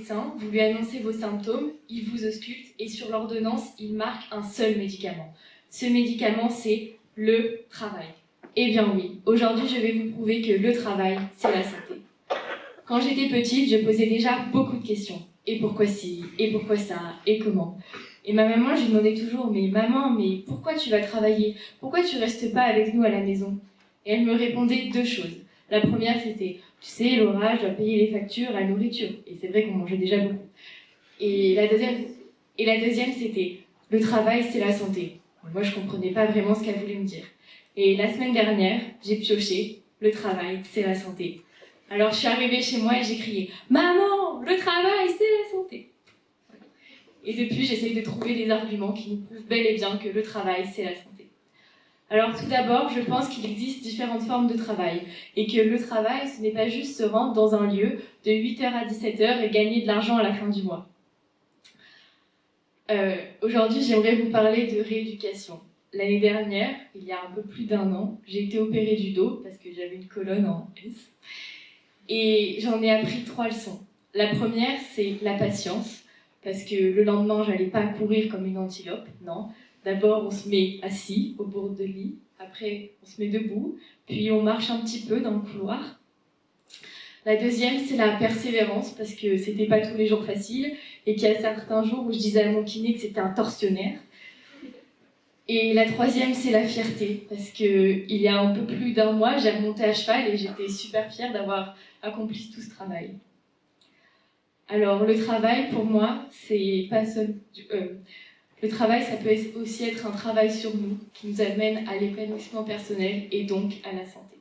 médecin, vous lui annoncez vos symptômes, il vous ausculte et sur l'ordonnance, il marque un seul médicament. Ce médicament, c'est le travail. Eh bien oui, aujourd'hui, je vais vous prouver que le travail, c'est la santé. Quand j'étais petite, je posais déjà beaucoup de questions. Et pourquoi ci? Et pourquoi ça? Et comment? Et ma maman, je lui demandais toujours, mais maman, mais pourquoi tu vas travailler? Pourquoi tu restes pas avec nous à la maison? Et elle me répondait deux choses. La première, c'était, tu sais, Laura, je dois payer les factures, la nourriture. Et c'est vrai qu'on mangeait déjà beaucoup. Et la deuxième, c'était, le travail, c'est la santé. Moi, je comprenais pas vraiment ce qu'elle voulait me dire. Et la semaine dernière, j'ai pioché, le travail, c'est la santé. Alors, je suis arrivée chez moi et j'ai crié, maman, le travail, c'est la santé. Et depuis, j'essaye de trouver des arguments qui nous prouvent bel et bien que le travail, c'est la santé. Alors tout d'abord, je pense qu'il existe différentes formes de travail et que le travail, ce n'est pas juste se rendre dans un lieu de 8h à 17h et gagner de l'argent à la fin du mois. Aujourd'hui, j'aimerais vous parler de rééducation. L'année dernière, il y a un peu plus d'un an, j'ai été opérée du dos parce que j'avais une colonne en S et j'en ai appris 3 leçons. La première, c'est la patience parce que le lendemain, j'allais pas courir comme une antilope, non. D'abord, on se met assis au bord de lit, après, on se met debout, puis on marche un petit peu dans le couloir. La deuxième, c'est la persévérance, parce que c'était pas tous les jours facile, et qu'il y a certains jours où je disais à mon kiné que c'était un tortionnaire. Et la troisième, c'est la fierté, parce qu'il y a un peu plus d'un mois, j'ai remonté à cheval et j'étais super fière d'avoir accompli tout ce travail. Alors, le travail, pour moi, c'est pas seul... le travail, ça peut aussi être un travail sur nous, qui nous amène à l'épanouissement personnel et donc à la santé.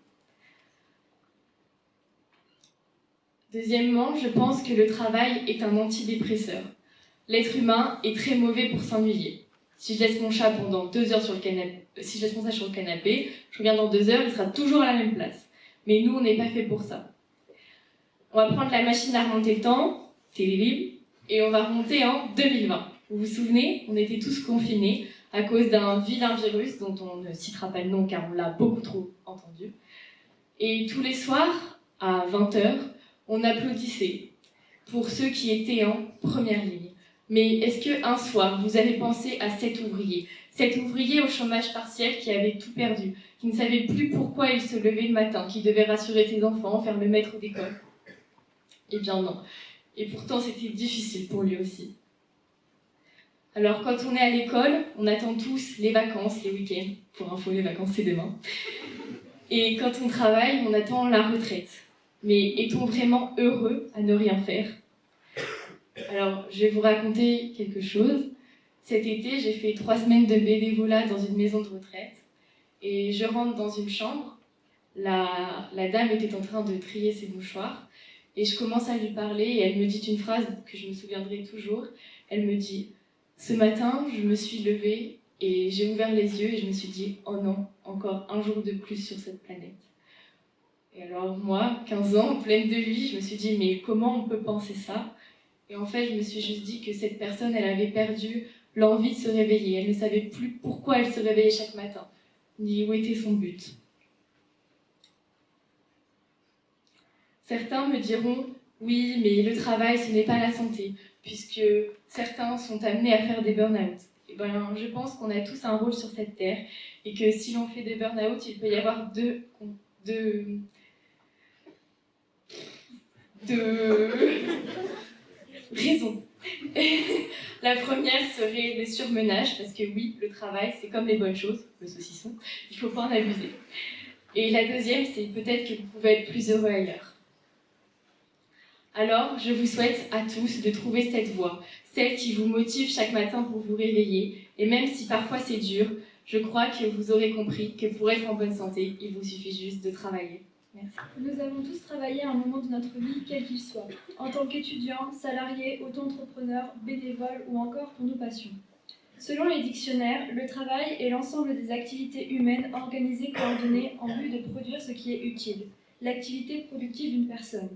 Deuxièmement, je pense que le travail est un antidépresseur. L'être humain est très mauvais pour s'ennuyer. Si je laisse mon chat pendant 2 heures sur le canapé, je reviens dans 2 heures, il sera toujours à la même place. Mais nous, on n'est pas fait pour ça. On va prendre la machine à remonter le temps, télé, et on va remonter en 2020. Vous vous souvenez, on était tous confinés à cause d'un vilain virus dont on ne citera pas le nom car on l'a beaucoup trop entendu. Et tous les soirs, à 20h, on applaudissait pour ceux qui étaient en première ligne. Mais est-ce qu'un soir, vous avez pensé à cet ouvrier au chômage partiel qui avait tout perdu, qui ne savait plus pourquoi il se levait le matin, qui devait rassurer ses enfants, faire le maître d'école? Eh bien non. Et pourtant, c'était difficile pour lui aussi. Alors, quand on est à l'école, on attend tous les vacances, les week-ends. Pour info, les vacances, c'est demain. Et quand on travaille, on attend la retraite. Mais est-on vraiment heureux à ne rien faire? Alors, je vais vous raconter quelque chose. Cet été, j'ai fait 3 semaines de bénévolat dans une maison de retraite. Et je rentre dans une chambre. La dame était en train de trier ses mouchoirs. Et je commence à lui parler et elle me dit une phrase que je me souviendrai toujours. Elle me dit « Ce matin, je me suis levée et j'ai ouvert les yeux et je me suis dit « Oh non, encore un jour de plus sur cette planète. » Et alors moi, 15 ans, pleine de vie, je me suis dit « Mais comment on peut penser ça ?» Et en fait, je me suis juste dit que cette personne, elle avait perdu l'envie de se réveiller. Elle ne savait plus pourquoi elle se réveillait chaque matin, ni où était son but. Certains me diront « Oui, mais le travail, ce n'est pas la santé, puisque certains sont amenés à faire des burn-out. » Et ben, je pense qu'on a tous un rôle sur cette terre, et que si l'on fait des burn-out, il peut y avoir deux raisons. La première serait le surmenage, parce que oui, le travail, c'est comme les bonnes choses, le saucisson, il ne faut pas en abuser. Et la deuxième, c'est peut-être que vous pouvez être plus heureux ailleurs. Alors, je vous souhaite à tous de trouver cette voie, celle qui vous motive chaque matin pour vous réveiller. Et même si parfois c'est dur, je crois que vous aurez compris que pour être en bonne santé, il vous suffit juste de travailler. Merci. Nous avons tous travaillé à un moment de notre vie, quel qu'il soit, en tant qu'étudiants, salariés, auto-entrepreneurs, bénévoles ou encore pour nos passions. Selon les dictionnaires, le travail est l'ensemble des activités humaines organisées, coordonnées en vue de produire ce qui est utile, l'activité productive d'une personne.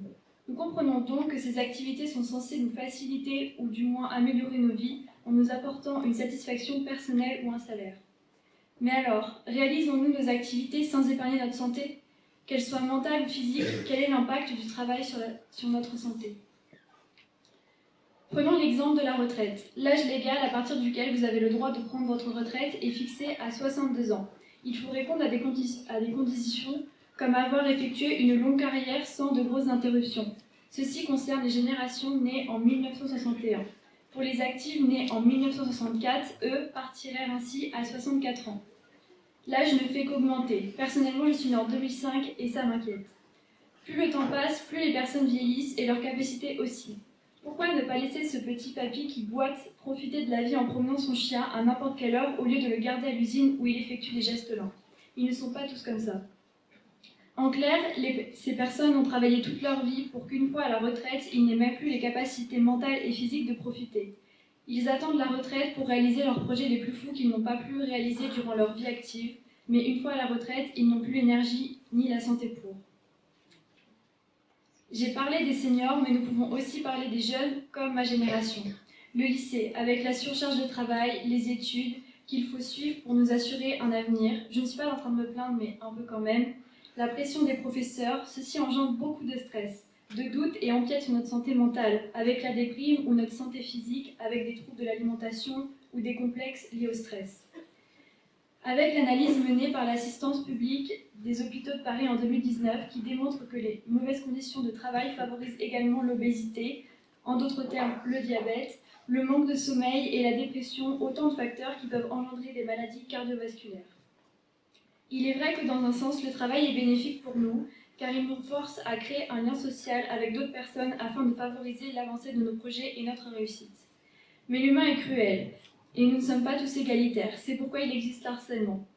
Nous comprenons donc que ces activités sont censées nous faciliter ou du moins améliorer nos vies en nous apportant une satisfaction personnelle ou un salaire. Mais alors, réalisons-nous nos activités sans épargner notre santé ? Qu'elle soit mentale ou physique, quel est l'impact du travail sur notre santé? Prenons l'exemple de la retraite. L'âge légal à partir duquel vous avez le droit de prendre votre retraite est fixé à 62 ans. Il faut répondre à des conditions comme avoir effectué une longue carrière sans de grosses interruptions. Ceci concerne les générations nées en 1961. Pour les actifs nés en 1964, eux partiraient ainsi à 64 ans. L'âge ne fait qu'augmenter. Personnellement, je suis née en 2005 et ça m'inquiète. Plus le temps passe, plus les personnes vieillissent et leur capacité aussi. Pourquoi ne pas laisser ce petit papy qui boite profiter de la vie en promenant son chien à n'importe quelle heure au lieu de le garder à l'usine où il effectue des gestes lents? Ils ne sont pas tous comme ça. En clair, ces personnes ont travaillé toute leur vie pour qu'une fois à la retraite, ils n'aient même plus les capacités mentales et physiques de profiter. Ils attendent la retraite pour réaliser leurs projets les plus fous qu'ils n'ont pas pu réaliser durant leur vie active, mais une fois à la retraite, ils n'ont plus l'énergie ni la santé pour. J'ai parlé des seniors, mais nous pouvons aussi parler des jeunes comme ma génération. Le lycée, avec la surcharge de travail, les études qu'il faut suivre pour nous assurer un avenir. Je ne suis pas en train de me plaindre, mais un peu quand même. La pression des professeurs, ceci engendre beaucoup de stress, de doutes et empiète sur notre santé mentale, avec la déprime ou notre santé physique, avec des troubles de l'alimentation ou des complexes liés au stress. Avec l'analyse menée par l'assistance publique des hôpitaux de Paris en 2019 qui démontre que les mauvaises conditions de travail favorisent également l'obésité, en d'autres termes le diabète, le manque de sommeil et la dépression, autant de facteurs qui peuvent engendrer des maladies cardiovasculaires. Il est vrai que dans un sens, le travail est bénéfique pour nous, car il nous force à créer un lien social avec d'autres personnes afin de favoriser l'avancée de nos projets et notre réussite. Mais l'humain est cruel, et nous ne sommes pas tous égalitaires, c'est pourquoi il existe l'harcèlement.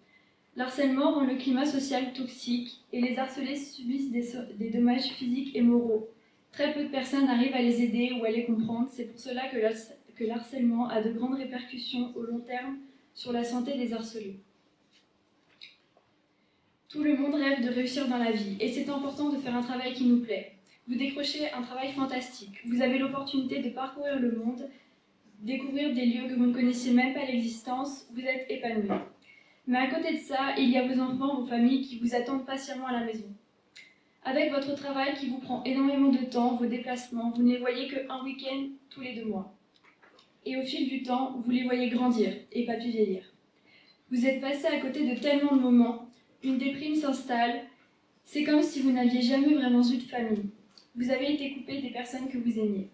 L'harcèlement rend le climat social toxique, et les harcelés subissent des dommages physiques et moraux. Très peu de personnes arrivent à les aider ou à les comprendre, c'est pour cela que l'harcèlement a de grandes répercussions au long terme sur la santé des harcelés. Tout le monde rêve de réussir dans la vie, et c'est important de faire un travail qui nous plaît. Vous décrochez un travail fantastique, vous avez l'opportunité de parcourir le monde, découvrir des lieux que vous ne connaissiez même pas l'existence, vous êtes épanoui. Mais à côté de ça, il y a vos enfants, vos familles qui vous attendent patiemment à la maison. Avec votre travail qui vous prend énormément de temps, vos déplacements, vous ne les voyez qu'un week-end tous les 2 mois. Et au fil du temps, vous les voyez grandir et papy vieillir. Vous êtes passé à côté de tellement de moments, une déprime s'installe, c'est comme si vous n'aviez jamais vraiment eu de famille. Vous avez été coupé des personnes que vous aimiez.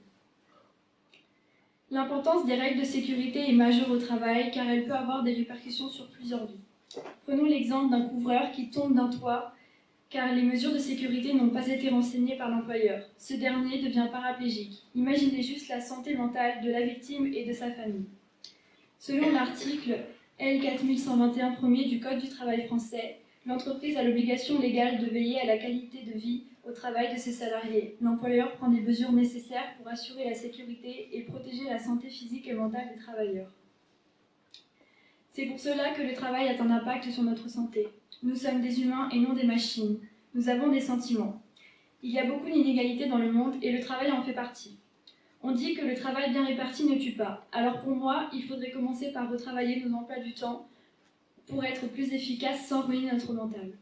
L'importance des règles de sécurité est majeure au travail car elle peut avoir des répercussions sur plusieurs vies. Prenons l'exemple d'un couvreur qui tombe d'un toit car les mesures de sécurité n'ont pas été renseignées par l'employeur. Ce dernier devient paraplégique. Imaginez juste la santé mentale de la victime et de sa famille. Selon l'article L4121 1er du Code du travail français, l'entreprise a l'obligation légale de veiller à la qualité de vie au travail de ses salariés. L'employeur prend des mesures nécessaires pour assurer la sécurité et protéger la santé physique et mentale des travailleurs. C'est pour cela que le travail a un impact sur notre santé. Nous sommes des humains et non des machines. Nous avons des sentiments. Il y a beaucoup d'inégalités dans le monde et le travail en fait partie. On dit que le travail bien réparti ne tue pas. Alors pour moi, il faudrait commencer par retravailler nos emplois du temps pour être plus efficaces sans ruiner notre mental.